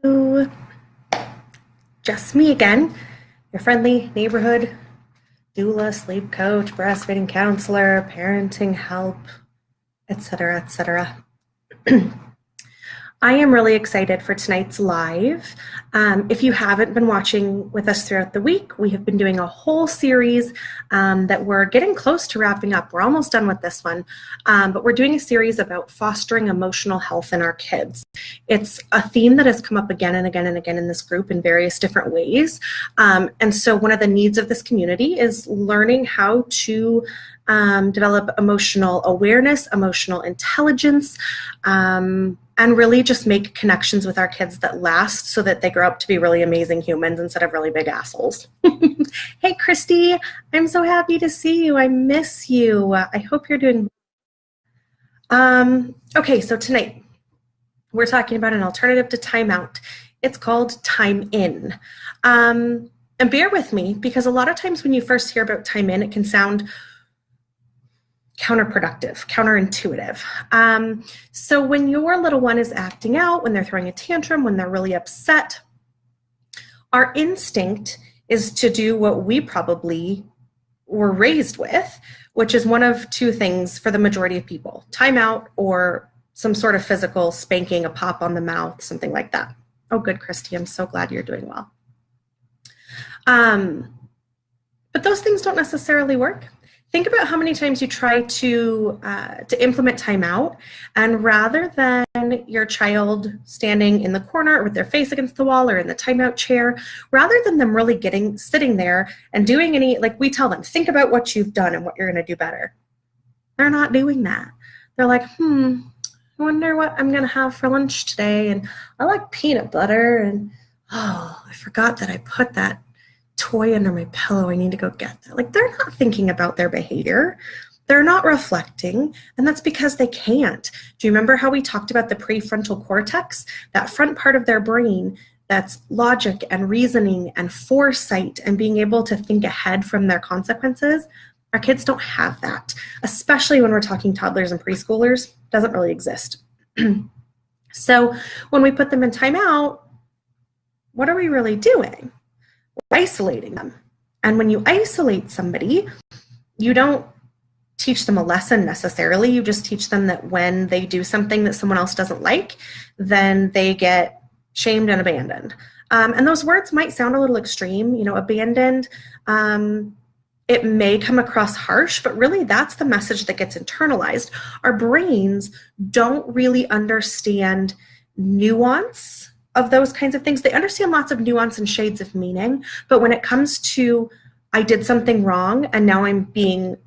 Hello, just me again, your friendly neighborhood doula, sleep coach, breastfeeding counselor, parenting help, etc., etc. I am really excited for tonight's live. If you haven't been watching with us throughout the week, we have been doing a whole series that we're getting close to wrapping up. We're almost done with this one, but we're doing a series about fostering emotional health in our kids. It's a theme that has come up again and again and again in this group in various different ways. And so one of the needs of this community is learning how to develop emotional awareness, emotional intelligence, and really just make connections with our kids that last so that they grow up to be really amazing humans instead of really big assholes. Hey, Christy, I'm so happy to see you. I miss you. I hope you're doing okay, so tonight we're talking about an alternative to timeout. It's called time in. And bear with me, because a lot of times when you first hear about time in, it can sound counterproductive, counterintuitive. So when your little one is acting out, when they're throwing a tantrum, when they're really upset, our instinct is to do what we probably were raised with, which is one of two things for the majority of people: timeout or some sort of physical spanking, a pop on the mouth, something like that. Oh, good, Christy. I'm so glad you're doing well. But those things don't necessarily work. Think about how many times you try to implement timeout, and rather than your child standing in the corner with their face against the wall or in the timeout chair, rather than them really sitting there and doing any, like we tell them, think about what you've done and what you're going to do better. They're not doing that. They're like, I wonder what I'm going to have for lunch today, and I like peanut butter, and oh, I forgot that I put that toy under my pillow. I need to go get that. Like, they're not thinking about their behavior. They're not reflecting, and that's because they can't. Do you remember how we talked about the prefrontal cortex, that front part of their brain that's logic and reasoning and foresight and being able to think ahead from their consequences? Our kids don't have that, especially when we're talking toddlers and preschoolers. It doesn't really exist. So when we put them in timeout, what are we really doing? We're isolating them. And when you isolate somebody, you don't teach them a lesson necessarily. You just teach them that when they do something that someone else doesn't like, then they get shamed and abandoned. And those words might sound a little extreme, abandoned. It may come across harsh, but really that's the message that gets internalized. Our brains don't really understand nuance of those kinds of things. They understand lots of nuance and shades of meaning, but when it comes to, I did something wrong and now I'm being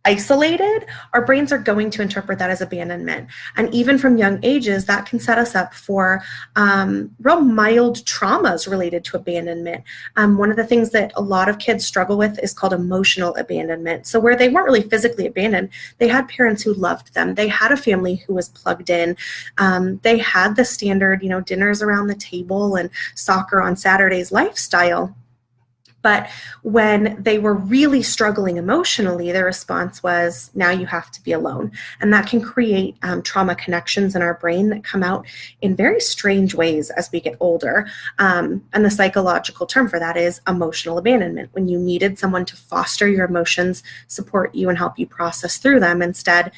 isolated, our brains are going to interpret that as abandonment. And even from young ages, that can set us up for real mild traumas related to abandonment. One of the things that a lot of kids struggle with is called emotional abandonment. So where they weren't really physically abandoned, they had parents who loved them. They had a family who was plugged in. They had the standard, dinners around the table and soccer on Saturdays lifestyle. But when they were really struggling emotionally, their response was, now you have to be alone. And that can create trauma connections in our brain that come out in very strange ways as we get older. And the psychological term for that is emotional abandonment, when you needed someone to foster your emotions, support you, and help you process through them. Instead,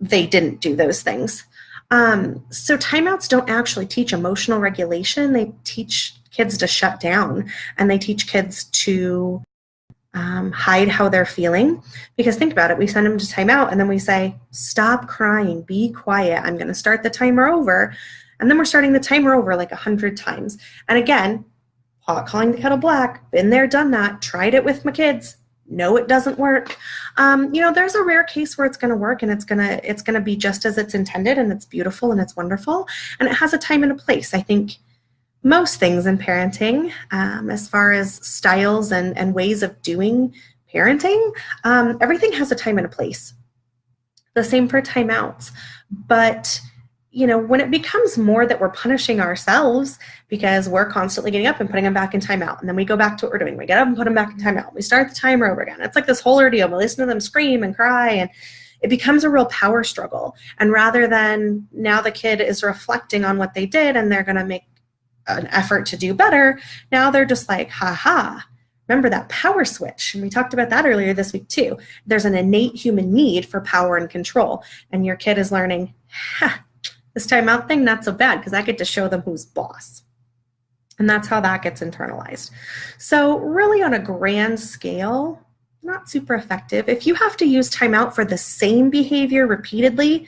they didn't do those things. So timeouts don't actually teach emotional regulation. They teach kids to shut down, and they teach kids to hide how they're feeling. Because think about it, we send them to timeout and then we say, stop crying, be quiet, I'm going to start the timer over. And then we're starting the timer over like 100 times. And again, pot calling the kettle black, been there, done that, tried it with my kids. No, it doesn't work. There's a rare case where it's going to work, and it's going to be just as it's intended, and it's beautiful and it's wonderful, and it has a time and a place. I think most things in parenting, as far as styles and ways of doing parenting, everything has a time and a place. The same for timeouts. But when it becomes more that we're punishing ourselves because we're constantly getting up and putting them back in timeout, and then we go back to what we're doing. We get up and put them back in timeout. We start the timer over again. It's like this whole ordeal. We listen to them scream and cry, and it becomes a real power struggle. And rather than now the kid is reflecting on what they did and they're going to make an effort to do better, now they're just like, ha ha. Remember that power switch? And we talked about that earlier this week too. There's an innate human need for power and control. And your kid is learning, this timeout thing, not so bad, because I get to show them who's boss. And that's how that gets internalized. So really on a grand scale, not super effective. If you have to use timeout for the same behavior repeatedly,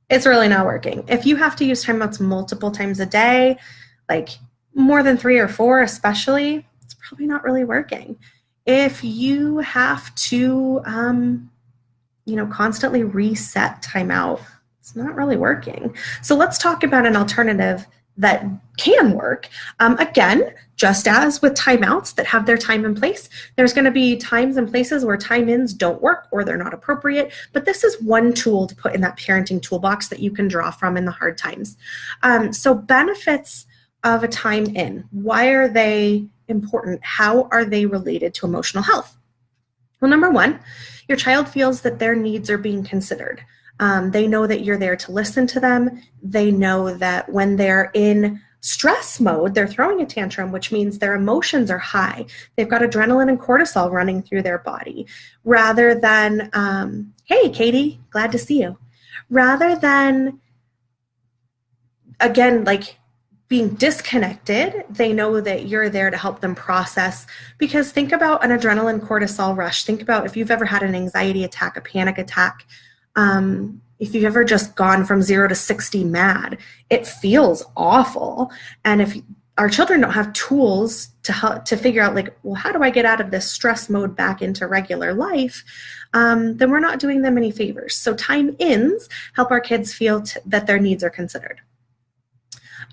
it's really not working. If you have to use timeouts multiple times a day, like more than 3 or 4 especially, it's probably not really working. If you have to, constantly reset timeout, it's not really working. So let's talk about an alternative that can work. Again, just as with timeouts that have their time and place, there's going to be times and places where time-ins don't work or they're not appropriate, but this is one tool to put in that parenting toolbox that you can draw from in the hard times. So benefits of a time-in, why are they important? How are they related to emotional health? Well, number one, your child feels that their needs are being considered. They know that you're there to listen to them. They know that when they're in stress mode, they're throwing a tantrum, which means their emotions are high. They've got adrenaline and cortisol running through their body, rather than, hey, Katie, glad to see you. Rather than, again, like being disconnected, they know that you're there to help them process. Because think about an adrenaline cortisol rush. Think about if you've ever had an anxiety attack, a panic attack. If you've ever just gone from 0 to 60 mad, it feels awful. And if our children don't have tools to help to figure out, like, well, how do I get out of this stress mode back into regular life? Then we're not doing them any favors. So time-ins help our kids feel that their needs are considered.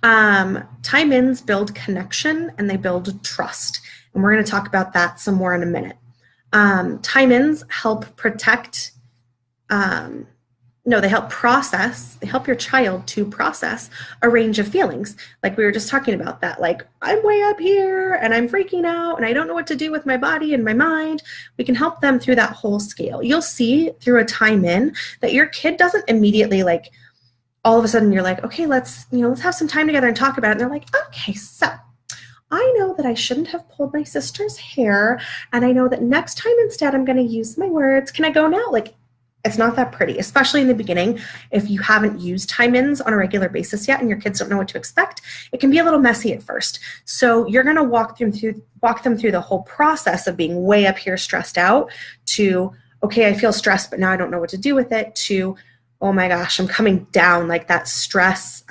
Time-ins build connection and they build trust. And we're going to talk about that some more in a minute. Time-ins help protect, they help your child to process a range of feelings. Like we were just talking about that, like I'm way up here and I'm freaking out and I don't know what to do with my body and my mind. We can help them through that whole scale. You'll see through a time-in that your kid doesn't immediately, like, all of a sudden you're like, okay, let's have some time together and talk about it. And they're like, okay, so I know that I shouldn't have pulled my sister's hair. And I know that next time instead I'm going to use my words. Can I go now? Like, it's not that pretty, especially in the beginning. If you haven't used time-ins on a regular basis yet and your kids don't know what to expect, it can be a little messy at first. So you're going to walk them through the whole process of being way up here stressed out to, okay, I feel stressed, but now I don't know what to do with it, to, oh my gosh, I'm coming down, like that stress,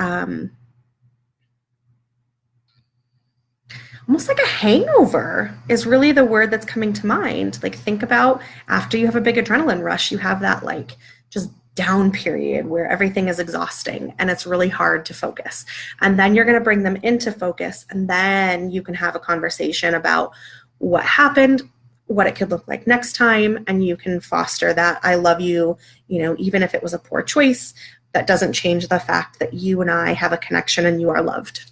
almost like a hangover is really the word that's coming to mind. Like think about after you have a big adrenaline rush, you have that like just down period where everything is exhausting and it's really hard to focus. And then you're going to bring them into focus and then you can have a conversation about what happened, what it could look like next time, and you can foster that I love you, even if it was a poor choice, that doesn't change the fact that you and I have a connection and you are loved.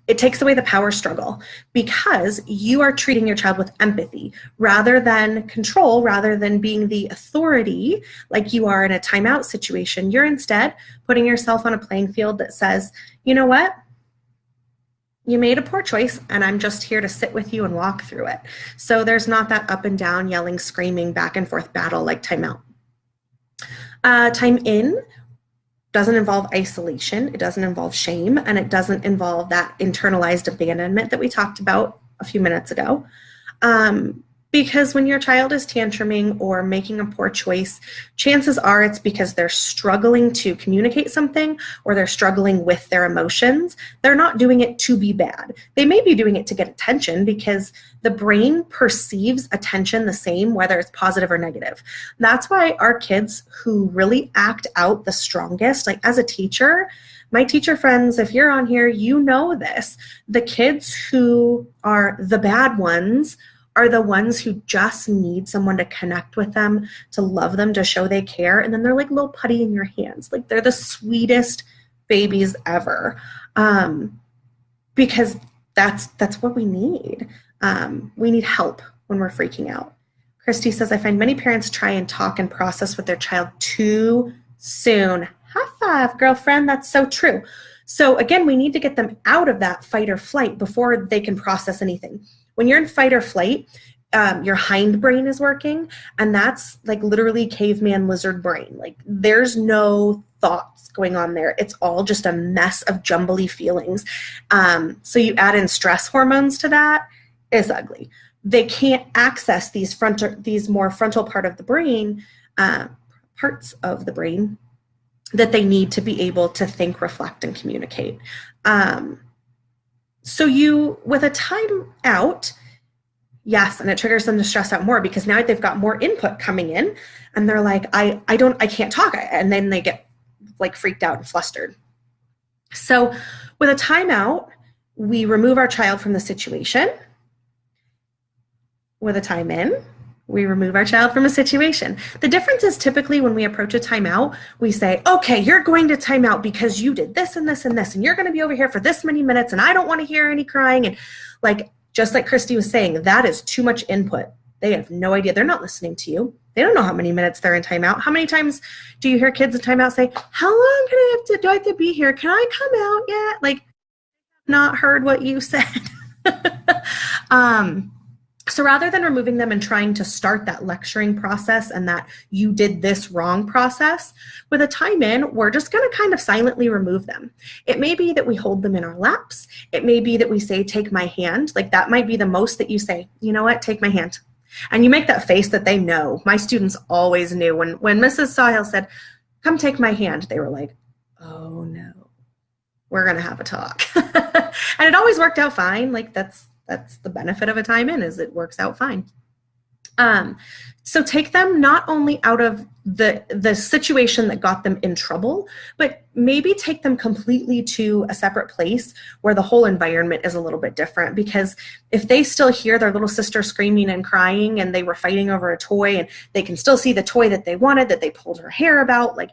It takes away the power struggle because you are treating your child with empathy rather than control, rather than being the authority like you are in a timeout situation. You're instead putting yourself on a playing field that says, you know what? You made a poor choice and I'm just here to sit with you and walk through it. So there's not that up and down, yelling, screaming, back and forth battle like timeout. Time-in doesn't involve isolation, it doesn't involve shame, and it doesn't involve that internalized abandonment that we talked about a few minutes ago. Because when your child is tantruming or making a poor choice, chances are it's because they're struggling to communicate something or they're struggling with their emotions. They're not doing it to be bad. They may be doing it to get attention because the brain perceives attention the same, whether it's positive or negative. That's why our kids who really act out the strongest, like as a teacher, my teacher friends, if you're on here, you know this. The kids who are the bad ones are the ones who just need someone to connect with them, to love them, to show they care. And then they're like little putty in your hands. Like they're the sweetest babies ever. Because that's what we need. We need help when we're freaking out. Christy says, I find many parents try and talk and process with their child too soon. High five, girlfriend. That's so true. So again, we need to get them out of that fight or flight before they can process anything. When you're in fight or flight, your hindbrain is working, and that's like literally caveman lizard brain. Like there's no thoughts going on there. It's all just a mess of jumbly feelings. So you add in stress hormones to that, it's ugly. They can't access these more frontal parts of the brain that they need to be able to think, reflect, and communicate. So you, with a time out, yes, and it triggers them to stress out more because now they've got more input coming in, and they're like, I can't talk, and then they get like freaked out and flustered. So with a timeout, we remove our child from the situation. With a time in, we remove our child from a situation. The difference is typically when we approach a timeout, we say, okay, you're going to timeout because you did this and this and this, and you're going to be over here for this many minutes, and I don't want to hear any crying. And like, just like Christy was saying, that is too much input. They have no idea. They're not listening to you. They don't know how many minutes they're in timeout. How many times do you hear kids in timeout say, how long do I have to be here? Can I come out yet? Like, not heard what you said. So rather than removing them and trying to start that lecturing process and that you did this wrong process, with a time in, we're just going to kind of silently remove them. It may be that we hold them in our laps. It may be that we say, take my hand. Like that might be the most that you say, you know what, take my hand. And you make that face that they know. My students always knew when Mrs. Sawhill said, come take my hand, they were like, oh no, we're going to have a talk. And it always worked out fine. Like that's the benefit of a time in, is it works out fine. So take them not only out of the situation that got them in trouble, but maybe take them completely to a separate place where the whole environment is a little bit different. Because if they still hear their little sister screaming and crying and they were fighting over a toy and they can still see the toy that they wanted, that they pulled her hair about, like,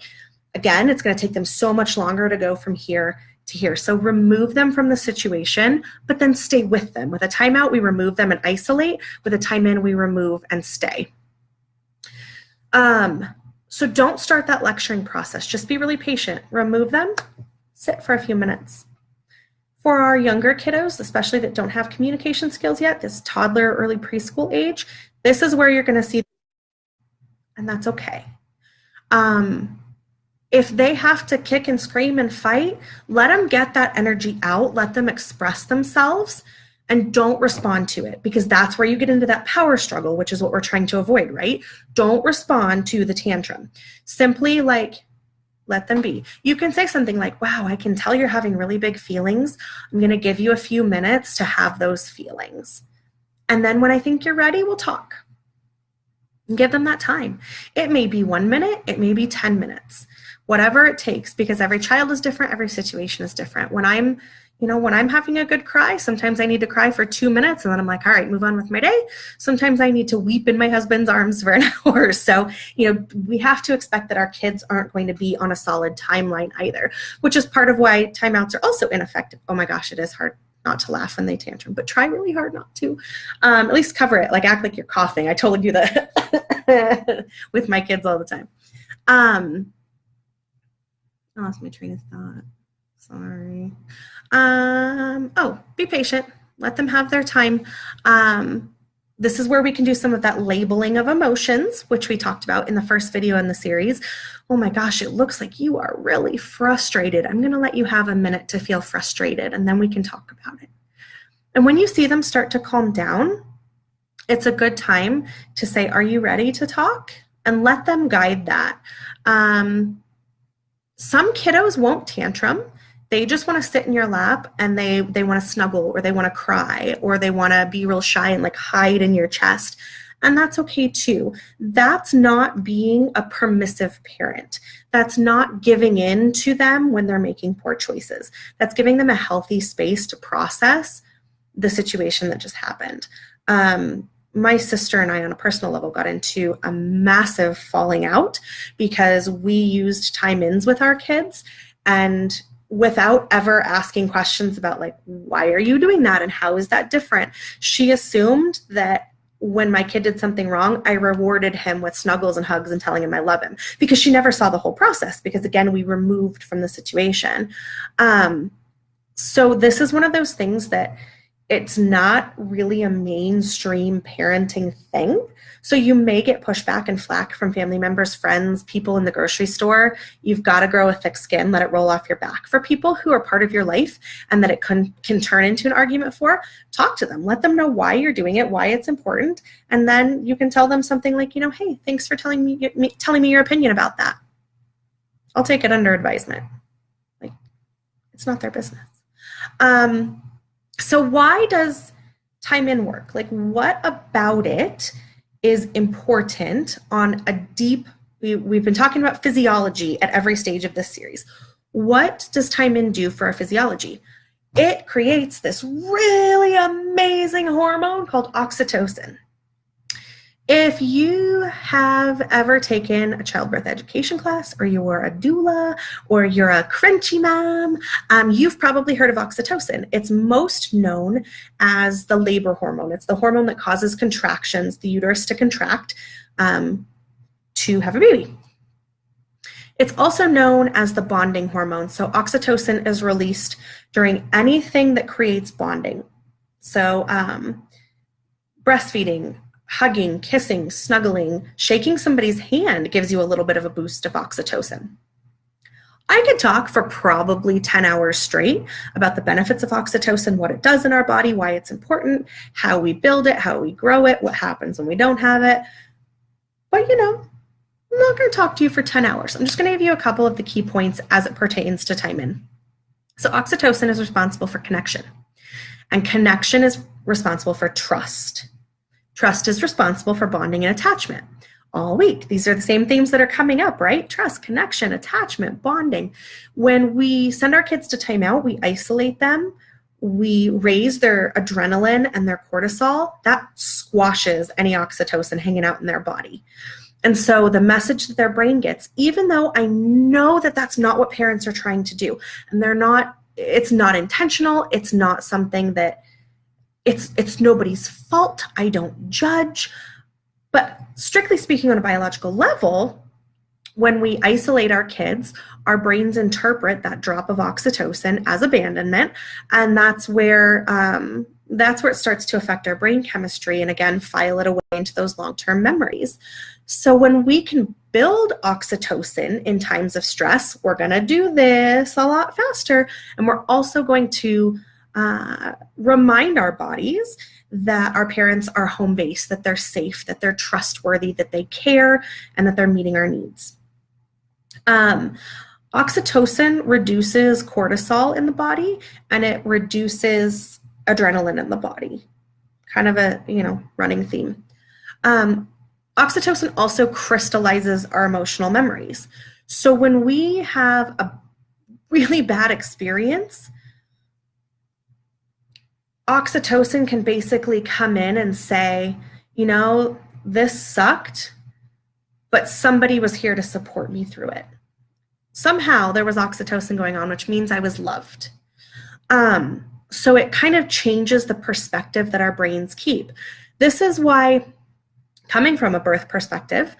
again, it's going to take them so much longer to go from here to here. So remove them from the situation, but then stay with them. With a timeout, we remove them and isolate. With a time in, we remove and stay. So don't start that lecturing process. Just be really patient. Remove them, sit for a few minutes. For our younger kiddos, especially that don't have communication skills yet, this toddler, early preschool age, this is where you're going to see, and that's okay. If they have to kick and scream and fight, let them get that energy out, let them express themselves, and don't respond to it, because that's where you get into that power struggle, which is what we're trying to avoid, right? Don't respond to the tantrum. Simply like, let them be. You can say something like, wow, I can tell you're having really big feelings. I'm going to give you a few minutes to have those feelings. And then when I think you're ready, we'll talk. And give them that time. It may be 1 minute, it may be 10 minutes. Whatever it takes, because every child is different, every situation is different. When I'm having a good cry, sometimes I need to cry for 2 minutes and then I'm like, all right, move on with my day. Sometimes I need to weep in my husband's arms for an hour. So, we have to expect that our kids aren't going to be on a solid timeline either, which is part of why timeouts are also ineffective. Oh my gosh, it is hard not to laugh when they tantrum, but try really hard not to. At least cover it, like act like you're coughing. I totally do that with my kids all the time. I lost my train of thought. Sorry. Be patient. Let them have their time. This is where we can do some of that labeling of emotions, which we talked about in the first video in the series. Oh my gosh, it looks like you are really frustrated. I'm going to let you have a minute to feel frustrated, and then we can talk about it. And when you see them start to calm down, it's a good time to say, are you ready to talk? And let them guide that. Some kiddos won't tantrum. They just want to sit in your lap and they want to snuggle, or they want to cry, or they want to be real shy and like hide in your chest. And that's okay too. That's not being a permissive parent. That's not giving in to them when they're making poor choices. That's giving them a healthy space to process the situation that just happened. My sister and I, on a personal level, got into a massive falling out because we used time-ins with our kids, and without ever asking questions about like, why are you doing that and how is that different? She assumed that when my kid did something wrong, I rewarded him with snuggles and hugs and telling him I love him, because she never saw the whole process, because again, we removed from the situation. So this is one of those things that it's not really a mainstream parenting thing. So you may get pushback and flack from family members, friends, people in the grocery store. You've got to grow a thick skin, let it roll off your back. For people who are part of your life and that it can turn into an argument for, talk to them. Let them know why you're doing it, why it's important. And then you can tell them something like, hey, thanks for telling me your opinion about that. I'll take it under advisement. Like, it's not their business. So why does time in work? Like, what about it is important on a deep, we've been talking about physiology at every stage of this series. What does time in do for our physiology? It creates this really amazing hormone called oxytocin. If you have ever taken a childbirth education class, or you were a doula, or you're a crunchy mom, you've probably heard of oxytocin. It's most known as the labor hormone. It's the hormone that causes contractions, the uterus to contract to have a baby. It's also known as the bonding hormone. So oxytocin is released during anything that creates bonding. So breastfeeding, hugging, kissing, snuggling, shaking somebody's hand gives you a little bit of a boost of oxytocin. I could talk for probably 10 hours straight about the benefits of oxytocin, what it does in our body, why it's important, how we build it, how we grow it, what happens when we don't have it. But I'm not going to talk to you for 10 hours. I'm just going to give you a couple of the key points as it pertains to time in. So oxytocin is responsible for connection, and connection is responsible for trust. Trust is responsible for bonding and attachment. All week, these are the same themes that are coming up, right? Trust, connection, attachment, bonding. When we send our kids to timeout, we isolate them, we raise their adrenaline and their cortisol. That squashes any oxytocin hanging out in their body. And so the message that their brain gets, even though I know that that's not what parents are trying to do, and it's not intentional, it's not something that it's nobody's fault. I don't judge. But strictly speaking, on a biological level, when we isolate our kids, our brains interpret that drop of oxytocin as abandonment, and that's where it starts to affect our brain chemistry, and again, file it away into those long-term memories. So when we can build oxytocin in times of stress, we're going to do this a lot faster, and we're also going to remind our bodies that our parents are home base, that they're safe, that they're trustworthy, that they care, and that they're meeting our needs. Oxytocin reduces cortisol in the body, and it reduces adrenaline in the body. Kind of a, running theme. Oxytocin also crystallizes our emotional memories. So when we have a really bad experience, oxytocin can basically come in and say, this sucked, but somebody was here to support me through it. Somehow there was oxytocin going on, which means I was loved. So it kind of changes the perspective that our brains keep. This is why, coming from a birth perspective,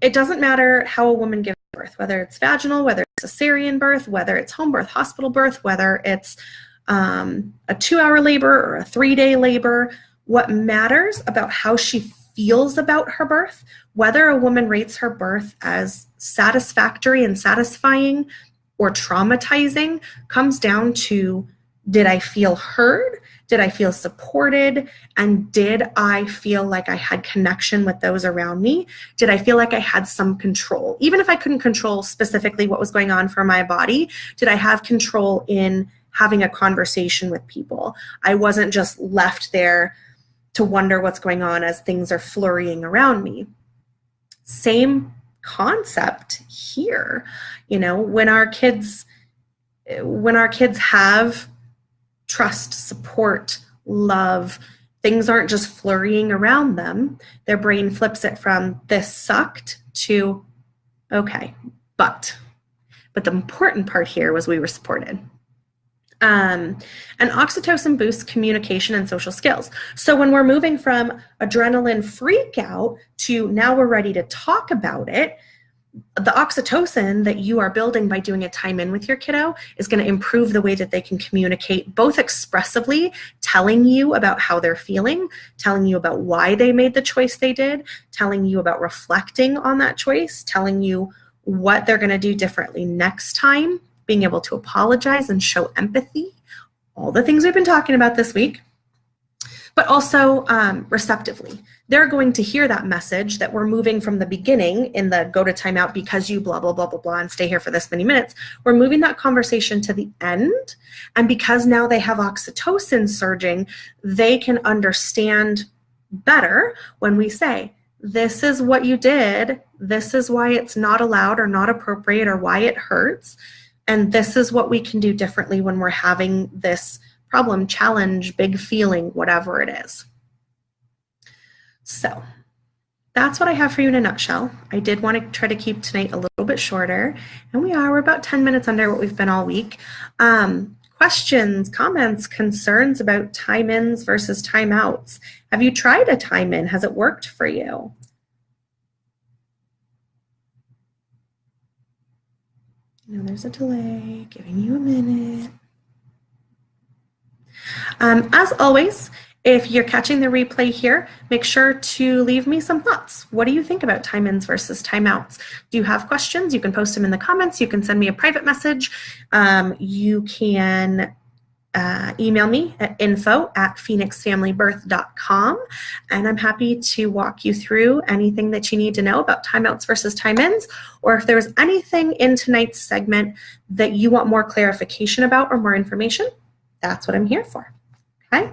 it doesn't matter how a woman gives birth, whether it's vaginal, whether it's cesarean birth, whether it's home birth, hospital birth, whether it's a 2-hour labor or a 3-day labor. What matters about how she feels about her birth, whether a woman rates her birth as satisfactory and satisfying or traumatizing, comes down to, did I feel heard? Did I feel supported? And did I feel like I had connection with those around me? Did I feel like I had some control? Even if I couldn't control specifically what was going on for my body, did I have control in having a conversation with people? I wasn't just left there to wonder what's going on as things are flurrying around me. Same concept here. When our kids have trust, support, love, things aren't just flurrying around them, their brain flips it from this sucked to, okay, but the important part here was we were supported. And oxytocin boosts communication and social skills. So when we're moving from adrenaline freak out to now we're ready to talk about it, the oxytocin that you are building by doing a time in with your kiddo is going to improve the way that they can communicate, both expressively, telling you about how they're feeling, telling you about why they made the choice they did, telling you about reflecting on that choice, telling you what they're going to do differently next time, being able to apologize and show empathy, all the things we've been talking about this week, but also receptively. They're going to hear that message that we're moving from the beginning in the go to timeout because you blah, blah, blah, blah, blah, and stay here for this many minutes. We're moving that conversation to the end. And because now they have oxytocin surging, they can understand better when we say, this is what you did. This is why it's not allowed or not appropriate or why it hurts. And this is what we can do differently when we're having this problem, challenge, big feeling, whatever it is. So that's what I have for you in a nutshell. I did want to try to keep tonight a little bit shorter, and we're about 10 minutes under what we've been all week. Questions, comments, concerns about time-ins versus time-outs. Have you tried a time-in? Has it worked for you? No, there's a delay, giving you a minute. As always, if you're catching the replay here, make sure to leave me some thoughts. What do you think about time-ins versus time-outs? Do you have questions? You can post them in the comments. You can send me a private message. You can email me at info@phoenixfamilybirth.com, and I'm happy to walk you through anything that you need to know about timeouts versus time-ins, or if there's anything in tonight's segment that you want more clarification about or more information, that's what I'm here for. Okay?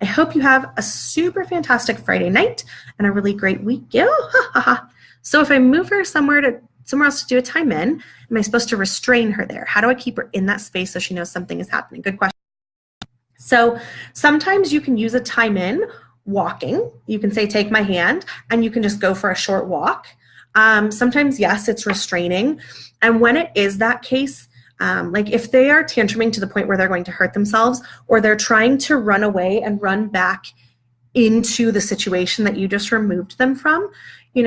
I hope you have a super fantastic Friday night and a really great week. So if I move her somewhere else to do a time in, am I supposed to restrain her there? How do I keep her in that space so she knows something is happening? Good question. So sometimes you can use a time in walking. You can say, take my hand, and you can just go for a short walk. Sometimes, yes, it's restraining. And when it is that case, like if they are tantruming to the point where they're going to hurt themselves, or they're trying to run away and run back into the situation that you just removed them from,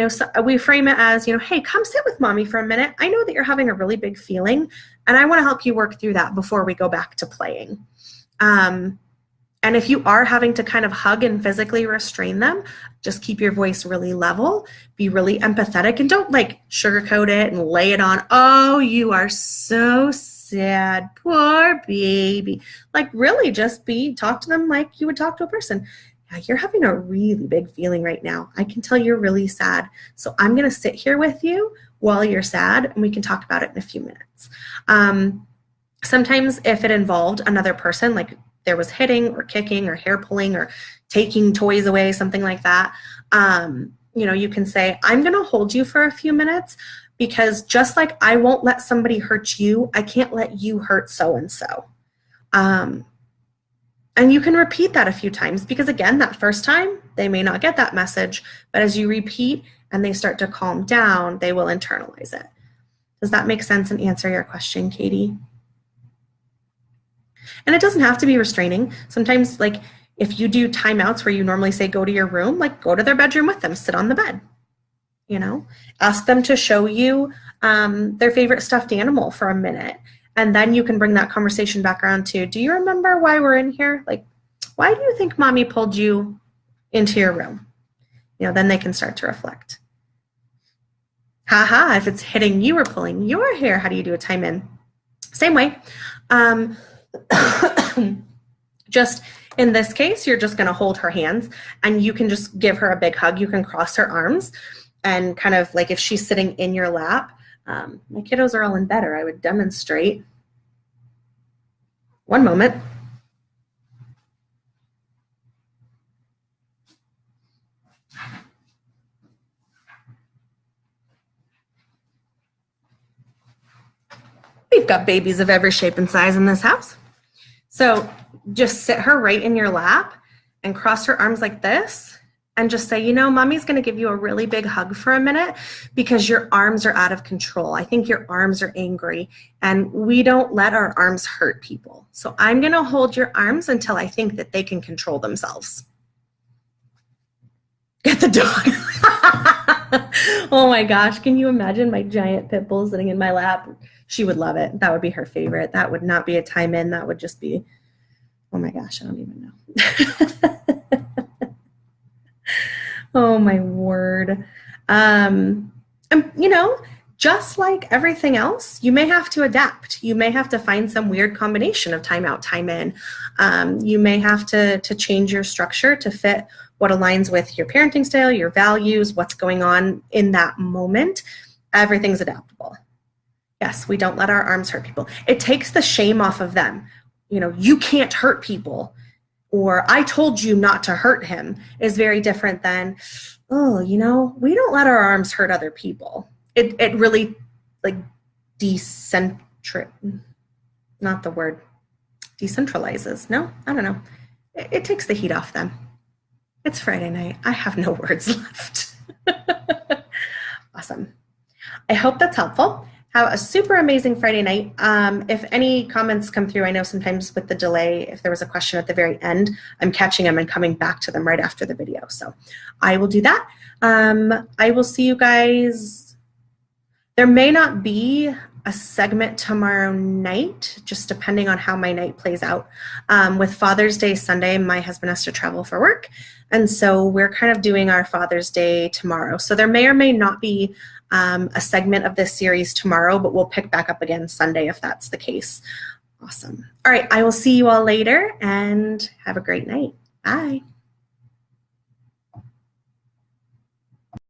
so we frame it as, hey, come sit with mommy for a minute. I know that you're having a really big feeling, and I want to help you work through that before we go back to playing. And if you are having to kind of hug and physically restrain them, just keep your voice really level, be really empathetic, and don't sugarcoat it and lay it on. Oh, you are so sad, poor baby. Really just talk to them like you would talk to a person. Yeah, you're having a really big feeling right now. I can tell you're really sad. So I'm going to sit here with you while you're sad, and we can talk about it in a few minutes. Sometimes if it involved another person, like there was hitting or kicking or hair pulling or taking toys away, something like that, you can say, I'm going to hold you for a few minutes, because just like I won't let somebody hurt you, I can't let you hurt so-and-so. And you can repeat that a few times, because again, that first time, they may not get that message, but as you repeat and they start to calm down, they will internalize it. Does that make sense and answer your question, Katie? And it doesn't have to be restraining. Sometimes, if you do timeouts where you normally say go to your room, go to their bedroom with them, sit on the bed. Ask them to show you their favorite stuffed animal for a minute. And then you can bring that conversation back around to, do you remember why we're in here? Why do you think mommy pulled you into your room? Then they can start to reflect. Haha, if it's hitting you or pulling your hair, how do you do a time in? Same way. Just in this case, you're just going to hold her hands, and you can just give her a big hug. You can cross her arms and kind of if she's sitting in your lap. My kiddos are all in bed, or I would demonstrate. One moment. We've got babies of every shape and size in this house. So just sit her right in your lap and cross her arms like this and just say, you know, mommy's going to give you a really big hug for a minute because your arms are out of control. I think your arms are angry, and we don't let our arms hurt people. So I'm going to hold your arms until I think that they can control themselves. Get the dog. Oh my gosh, can you imagine my giant pit bull sitting in my lap? She would love it. That would be her favorite. That would not be a time in. That would just be, oh my gosh, I don't even know. Oh my word. You know, just like everything else, you may have to adapt. You may have to find some weird combination of time out, time in. You may have to change your structure to fit what aligns with your parenting style, your values, what's going on in that moment. Everything's adaptable. Yes, we don't let our arms hurt people. It takes the shame off of them. You know, you can't hurt people, or I told you not to hurt him, is very different than, oh, you know, we don't let our arms hurt other people. It really, like, not the word, decentralizes. No, I don't know. It takes the heat off them. It's Friday night. I have no words left. Awesome. I hope that's helpful. Have a super amazing Friday night. If any comments come through, I know sometimes with the delay, if there was a question at the very end, I'm catching them and coming back to them right after the video. So I will do that. I will see you guys. There may not be a segment tomorrow night, just depending on how my night plays out. With Father's Day Sunday, my husband has to travel for work. And so we're kind of doing our Father's Day tomorrow. So there may or may not be a segment of this series tomorrow, but we'll pick back up again Sunday if that's the case. Awesome. All right, I will see you all later and have a great night. Bye.